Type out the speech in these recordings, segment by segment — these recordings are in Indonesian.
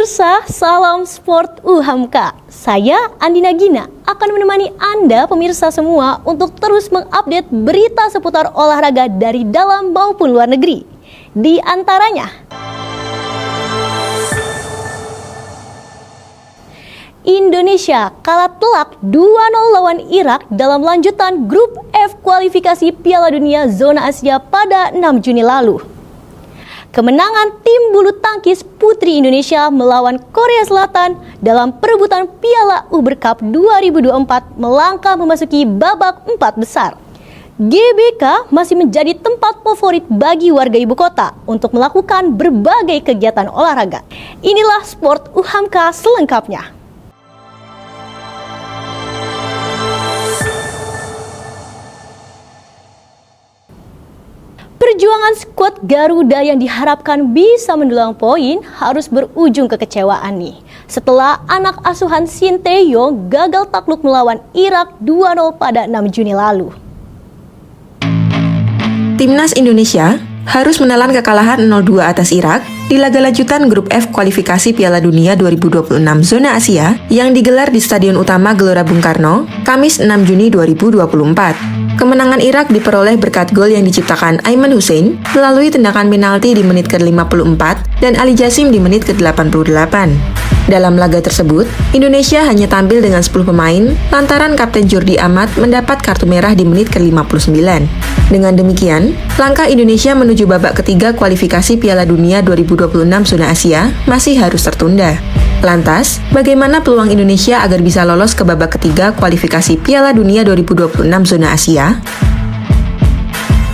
Pemirsa, salam sport UHAMKA. Saya Andina Gina akan menemani Anda pemirsa semua untuk terus mengupdate berita seputar olahraga dari dalam maupun luar negeri. Di antaranya, Indonesia kalah telak 2-0 lawan Irak dalam lanjutan grup F kualifikasi Piala Dunia Zona Asia pada 6 Juni lalu. Kemenangan tim bulu tangkis putri Indonesia melawan Korea Selatan dalam perebutan Piala Uber Cup 2024 melangkah memasuki babak 4 besar. GBK masih menjadi tempat favorit bagi warga ibu kota untuk melakukan berbagai kegiatan olahraga. Inilah Sport UHAMKA selengkapnya. Perjuangan skuad Garuda yang diharapkan bisa mendulang poin harus berujung kekecewaan nih. Setelah anak asuhan Sinteyong gagal takluk melawan Irak 2-0 pada 6 Juni lalu. Timnas Indonesia harus menelan kekalahan 0-2 atas Irak di laga lanjutan grup F kualifikasi Piala Dunia 2026 Zona Asia yang digelar di Stadion Utama Gelora Bung Karno, Kamis 6 Juni 2024. Kemenangan Irak diperoleh berkat gol yang diciptakan Aiman Hussein melalui tendangan penalti di menit ke-54 dan Ali Jasim di menit ke-88. Dalam laga tersebut, Indonesia hanya tampil dengan 10 pemain lantaran Kapten Jordi Amat mendapat kartu merah di menit ke-59. Dengan demikian, langkah Indonesia menuju babak ketiga kualifikasi Piala Dunia 2026 Zona Asia masih harus tertunda. Lantas, bagaimana peluang Indonesia agar bisa lolos ke babak ketiga kualifikasi Piala Dunia 2026 Zona Asia?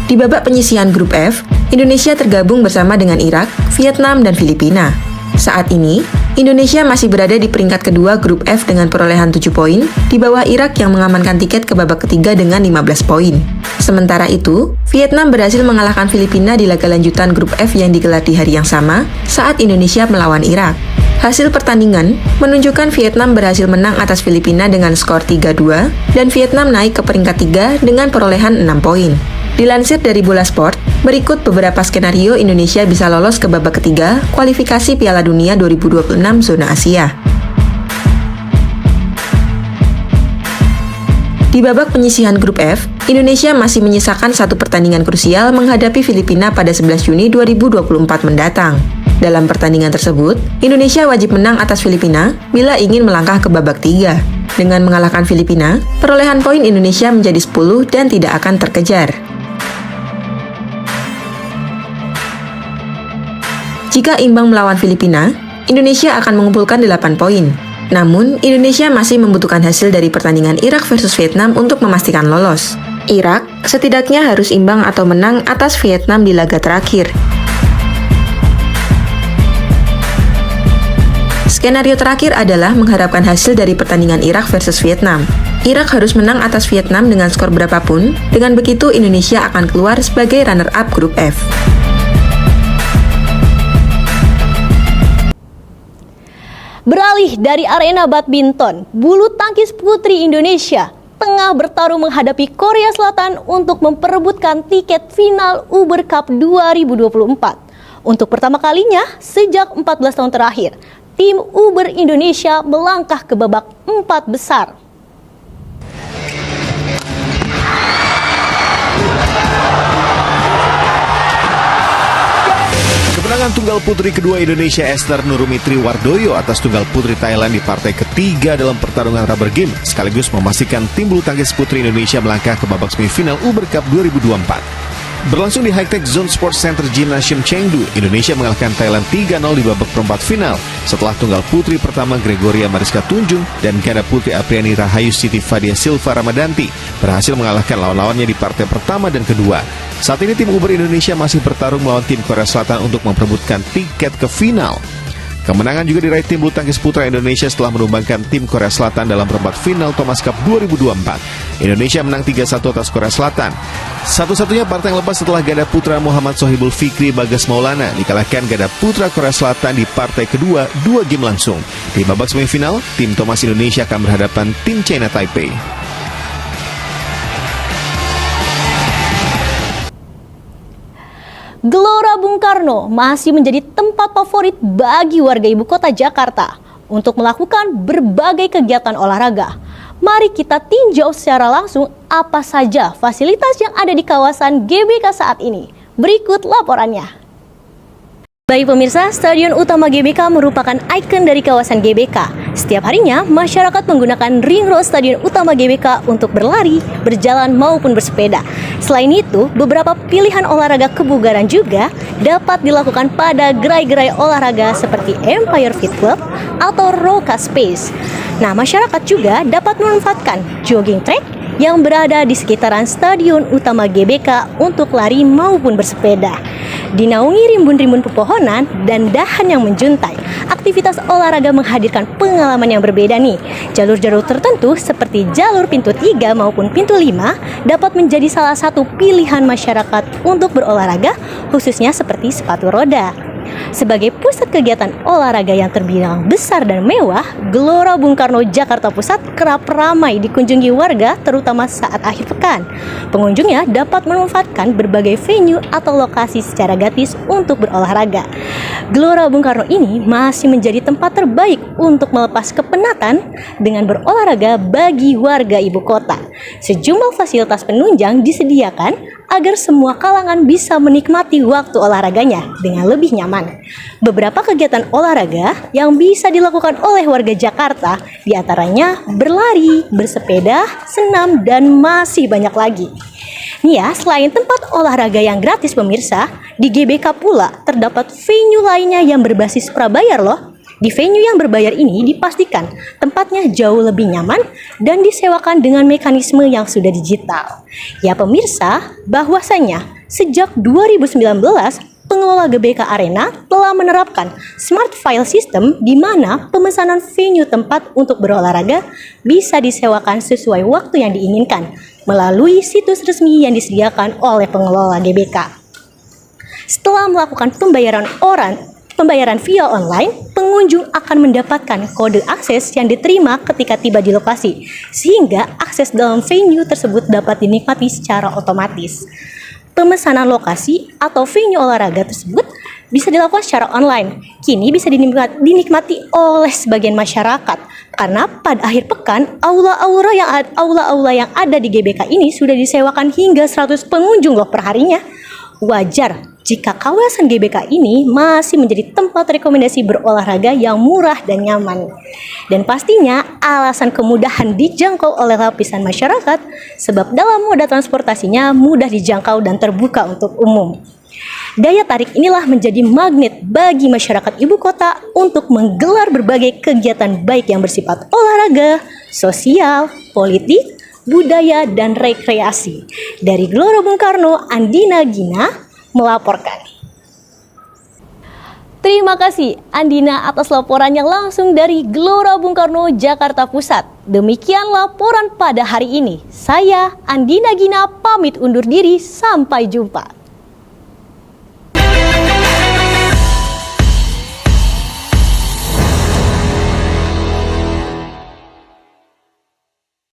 Di babak penyisihan grup F, Indonesia tergabung bersama dengan Irak, Vietnam, dan Filipina. Saat ini, Indonesia masih berada di peringkat kedua grup F dengan perolehan 7 poin, di bawah Irak yang mengamankan tiket ke babak ketiga dengan 15 poin. Sementara itu, Vietnam berhasil mengalahkan Filipina di laga lanjutan grup F yang digelar di hari yang sama saat Indonesia melawan Irak. Hasil pertandingan menunjukkan Vietnam berhasil menang atas Filipina dengan skor 3-2 dan Vietnam naik ke peringkat 3 dengan perolehan 6 poin. Dilansir dari Bola Sport, berikut beberapa skenario Indonesia bisa lolos ke babak ketiga kualifikasi Piala Dunia 2026 Zona Asia. Di babak penyisihan grup F, Indonesia masih menyisakan satu pertandingan krusial menghadapi Filipina pada 11 Juni 2024 mendatang. Dalam pertandingan tersebut, Indonesia wajib menang atas Filipina bila ingin melangkah ke babak 3. Dengan mengalahkan Filipina, perolehan poin Indonesia menjadi 10 dan tidak akan terkejar. Jika imbang melawan Filipina, Indonesia akan mengumpulkan 8 poin. Namun, Indonesia masih membutuhkan hasil dari pertandingan Irak versus Vietnam untuk memastikan lolos. Irak setidaknya harus imbang atau menang atas Vietnam di laga terakhir. Skenario terakhir adalah mengharapkan hasil dari pertandingan Irak versus Vietnam. Irak harus menang atas Vietnam dengan skor berapapun, dengan begitu Indonesia akan keluar sebagai runner-up grup F. Beralih dari arena badminton, bulu tangkis putri Indonesia tengah bertarung menghadapi Korea Selatan untuk memperebutkan tiket final Uber Cup 2024. Untuk pertama kalinya sejak 14 tahun terakhir, tim Uber Indonesia melangkah ke babak 4 besar. Kemenangan tunggal putri kedua Indonesia Ester Nurumitri Wardoyo atas tunggal putri Thailand di partai ketiga dalam pertarungan rubber game sekaligus memastikan tim bulu tangkis putri Indonesia melangkah ke babak semifinal Uber Cup 2024. Berlangsung di High Tech Zone Sports Center Gymnasium Chengdu, Indonesia mengalahkan Thailand 3-0 di babak perempat final setelah tunggal putri pertama Gregoria Mariska Tunjung dan ganda putri Apriani Rahayu Siti Fadia Silva Ramadanti berhasil mengalahkan lawan-lawannya di partai pertama dan kedua. Saat ini tim Uber Indonesia masih bertarung melawan tim Korea Selatan untuk memperebutkan tiket ke final. Kemenangan juga diraih tim bulu tangkis putra Indonesia setelah menumbangkan tim Korea Selatan dalam perempat final Thomas Cup 2024. Indonesia menang 3-1 atas Korea Selatan. Satu-satunya partai yang lepas setelah ganda putra Muhammad Sohibul Fikri Bagas Maulana dikalahkan ganda putra Korea Selatan di partai kedua 2 game langsung. Di babak semifinal, tim Thomas Indonesia akan berhadapan tim China Taipei. Gelora Bung Bung Karno masih menjadi tempat favorit bagi warga ibu kota Jakarta untuk melakukan berbagai kegiatan olahraga. Mari kita tinjau secara langsung apa saja fasilitas yang ada di kawasan GBK saat ini. Berikut laporannya. Baik pemirsa, Stadion Utama GBK merupakan ikon dari kawasan GBK. Setiap harinya, masyarakat menggunakan ring road Stadion Utama GBK untuk berlari, berjalan maupun bersepeda. Selain itu, beberapa pilihan olahraga kebugaran juga dapat dilakukan pada gerai-gerai olahraga seperti Empire Fit Club atau Roka Space. Nah, masyarakat juga dapat memanfaatkan jogging track yang berada di sekitaran Stadion Utama GBK untuk lari maupun bersepeda. Dinaungi rimbun-rimbun pepohonan dan dahan yang menjuntai, aktivitas olahraga menghadirkan pengalaman yang berbeda nih. Jalur-jalur tertentu seperti jalur pintu 3 maupun pintu 5 dapat menjadi salah satu pilihan masyarakat untuk berolahraga, khususnya seperti sepatu roda. Sebagai pusat kegiatan olahraga yang terbilang besar dan mewah, Gelora Bung Karno Jakarta Pusat kerap ramai dikunjungi warga terutama saat akhir pekan. Pengunjungnya dapat memanfaatkan berbagai venue atau lokasi secara gratis untuk berolahraga. Gelora Bung Karno ini masih menjadi tempat terbaik untuk melepas kepenatan dengan berolahraga bagi warga ibu kota. Sejumlah fasilitas penunjang disediakan agar semua kalangan bisa menikmati waktu olahraganya dengan lebih nyaman. Beberapa kegiatan olahraga yang bisa dilakukan oleh warga Jakarta diantaranya berlari, bersepeda, senam, dan masih banyak lagi. Nih ya, selain tempat olahraga yang gratis pemirsa, di GBK pula terdapat venue lainnya yang berbasis prabayar loh. Di venue yang berbayar ini dipastikan tempatnya jauh lebih nyaman dan disewakan dengan mekanisme yang sudah digital. Ya pemirsa, bahwasanya sejak 2019 pengelola GBK Arena telah menerapkan smart file system di mana pemesanan venue tempat untuk berolahraga bisa disewakan sesuai waktu yang diinginkan melalui situs resmi yang disediakan oleh pengelola GBK. Setelah melakukan pembayaran via online, pengunjung akan mendapatkan kode akses yang diterima ketika tiba di lokasi, sehingga akses dalam venue tersebut dapat dinikmati secara otomatis. Pemesanan lokasi atau venue olahraga tersebut bisa dilakukan secara online. Kini bisa dinikmati oleh sebagian masyarakat, karena pada akhir pekan, aula-aula yang ada di GBK ini sudah disewakan hingga 100 pengunjung loh per harinya. Wajar jika kawasan GBK ini masih menjadi tempat rekomendasi berolahraga yang murah dan nyaman. Dan pastinya alasan kemudahan dijangkau oleh lapisan masyarakat sebab dalam moda transportasinya mudah dijangkau dan terbuka untuk umum. Daya tarik inilah menjadi magnet bagi masyarakat ibu kota untuk menggelar berbagai kegiatan baik yang bersifat olahraga, sosial, politik, budaya, dan rekreasi. Dari Gelora Bung Karno, Andina Gina melaporkan. Terima kasih Andina atas laporannya langsung dari Gelora Bung Karno, Jakarta Pusat. Demikian laporan pada hari ini. Saya Andina Gina pamit undur diri, sampai jumpa.